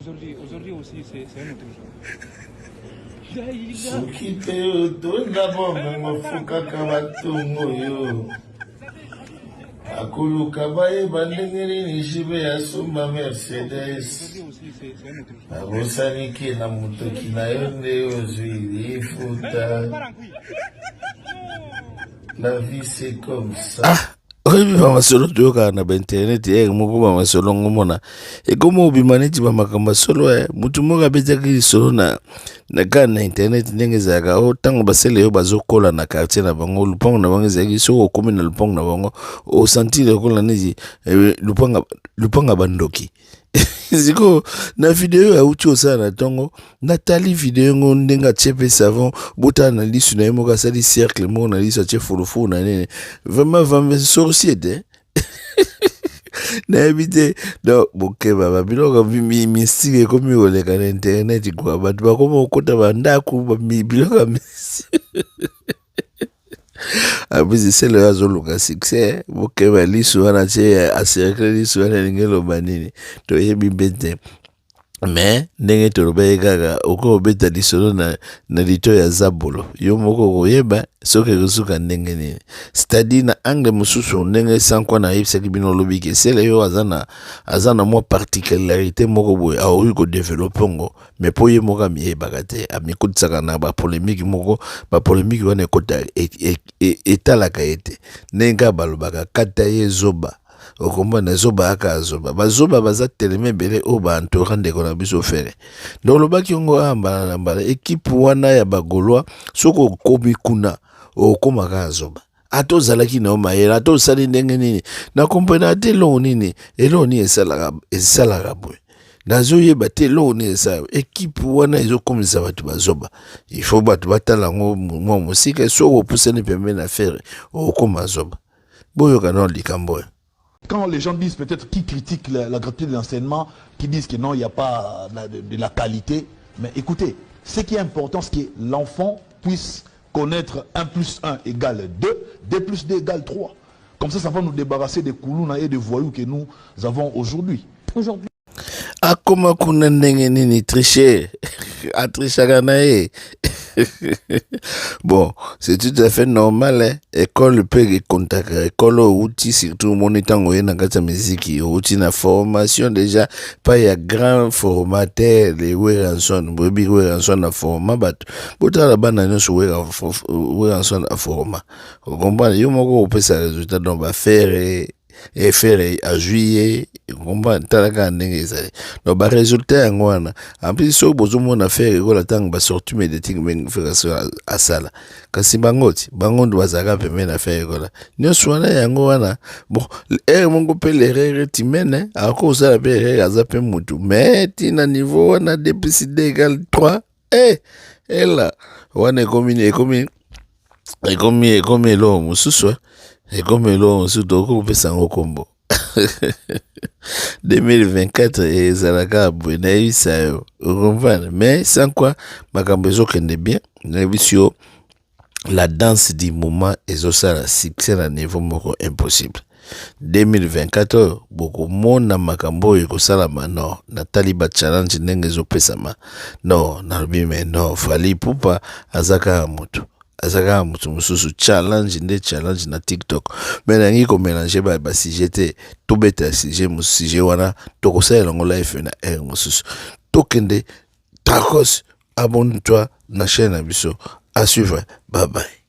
Aujourd'hui aussi, c'est un autre jour. Sukite otona bomengo fukaka batungo yo akuluka bayeba ndenge nini jibe yasomba Mercedes abosaniki na motoki na yo nde ozwi lifuta. La vie c'est comme ça. Oyebi masolo toyoka na ba internet moko ba masolo ngomona ekoma obimaneti ba makamba solo mutu moko abetaki solo na na internet ndenge zaka o tango basele yo bazokola na quartier na bango lupango na bango zaki soko komi na lupango na bango o sentire kola nezi lupanga bandoki ziko na video ya uti osala tongo natali video ngo ndenga chepe savon bota na lisu na yemoka sali cercle mo na lisu che fulufu na nene vraiment sorcier de na ebite do bokeba babiloko mystique komi oleka na internet kwa batu bakoma okota bandaku babiloko mystique abizi selo ya zoluka succès bokeba lisu wana che acercle lisu wana ngelo banini to yebi bete mais ndenge tolobe gaga oko beta lisolo na lito ya zabolo yo moko koyeba soke kusuka ndenge nini c'est-à-dire na angle mususu ndenge sankwa na yebisa kibino lobike sele yo azana mo particularité moko boye a oyi ko développer ngo mais po ye moko miyebaka te amikutsaka na ba polémique moko ba polémique wana ekota etalaka ete ndenge balobaka kata ye zoba okomba na zoba aka zoba bazoba baza teleme bele o ba entourant de kona biso fere donc lobaki ngo ambala équipe wana ya bagolwa soko komi kuna okoma ka zoba ato zalaki na mayela ato sali ndenge nini na kompena te lo nini elo ni esala boy nazo yeba te lo ni esa équipe wana ezokomisa batu bazoba il faut batu batala ngo mo musika soko pusene pembe na fere okoma zoba boyo kana likambo. Quand les gens disent peut-être qui critiquent la gratuité de l'enseignement, qui disent que non, il n'y a pas de la qualité, mais écoutez, ce qui est important, c'est que l'enfant puisse connaître 1 plus 1 égale 2, 2 plus 2 égale 3. Comme ça va nous débarrasser des koulouna et des voyous que nous avons aujourd'hui. Akoma kuna ndenge nini tricher a trichaka na ye bon c'est tout à fait normal hein? École peut contacter école outil surtout monitango ye na kata musique outil na formation déjà pas ya grand formateur les Weranson bobi Weranson na format bat botala bana nyoso Weranson na format vous comprenez yo moko opesa résultat donc va faire et faire à juillet combat talaka ndenge ezali no ba résultat yango wana en plus so bozomo na faire ko la tang ba sorti médiatique men faire à sala kasi bangoti bangondo bazaka pembe na faire ko la nyoso wana yango wana bon mongo pe l'erreur timene ako sala pe erreur azape mutu mais tina niveau wana depuis d égale 3 et là wana komi lo mususu et comme l'on se doit pesa ngokombo 2024 et zalaka buena sayo mais sans quoi makambo ezokende bien na bisio la danse du moment ezosala succès na niveau moko impossible 2024 beaucoup mona makambo ekosalama non na taliba challenge ndenge ezopesama non na bime non fali pupa azaka moto azaka mutu mususu challenge na TikTok mais nangi ko mélanger ba sujet to beta sujet wana to ko sala ngo live na mususu tokende takos abonne-toi na chaîne abiso à suivre bye bye.